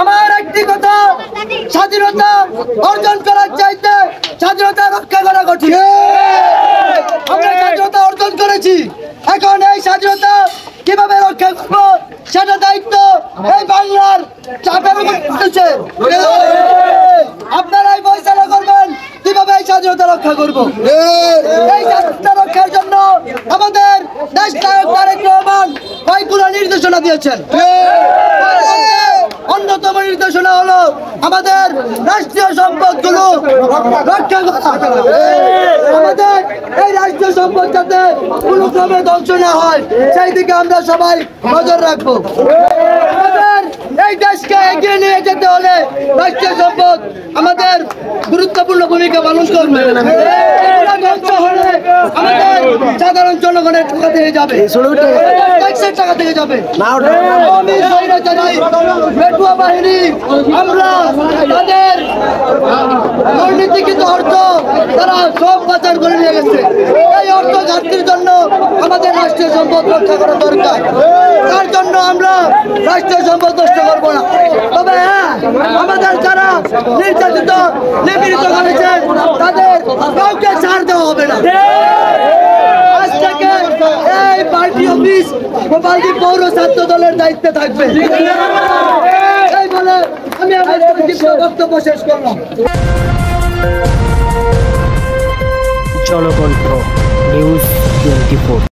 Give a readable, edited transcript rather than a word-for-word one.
আমার একটি কথা, স্বাধীনতা অর্জন করার চাইতে স্বাধীনতা রক্ষা করা কঠিন। আমরা স্বাধীনতা অর্জন করেছি, এখন এই স্বাধীনতা কিভাবে রক্ষা করবো সেটা দায়িত্ব এই বাংলার চাপের উপর পড়েছে। আপনারাই ফয়সালা করবেন কিভাবে এই স্বাধীনতা রক্ষা করবো। এই স্বাধীনতা রক্ষার জন্য আমাদের দেশ নায়ক তারেক রহমান কয়েকগুলো নির্দেশনা দিয়েছেন। অন্যতম নির্দেশনা হলো আমাদের রাষ্ট্রীয় সম্পদগুলো রক্ষা করা। আমাদের এই রাষ্ট্রীয় সম্পদ যাতে কোনো ক্রমে ধ্বংস না হয় সেই দিকে আমরা সবাই নজর রাখবো। আমাদের এই দেশকে এগিয়ে নিয়ে যেতে হলে রাষ্ট্রীয় সম্পদ আমাদের গুরুত্বপূর্ণ ভূমিকা পালন করবে। ধ্বংস হলে আমাদের সাধারণ জনগণের টাকা থেকে যাবে, ট্যাক্সের টাকা থেকে যাবে। পেটুয়া বাহিনী আমরা তাদের দুর্নীতিকৃত অর্থ তারা সব পাচার করে নিয়ে গেছে। এই অর্থ ঘাটতির জন্য আমাদের রাষ্ট্রীয় সম্পদ রক্ষা করা দরকার। তার জন্য আমরা রাষ্ট্রীয় সম্পদ নষ্ট করবো না। তবে হ্যাঁ, আমাদের যারা নির্যাতিত নিপীড়িত করেছেন তাদের কাউকে ছাড় দেওয়া হবে না। আজ থেকে এই পার্টি অফিস গোপালদী পৌর ছাত্র দলের দায়িত্বে থাকবে। এই বলে আমি আমার বক্তব্য শেষ করলাম। জনকণ্ঠ নিউজ 24।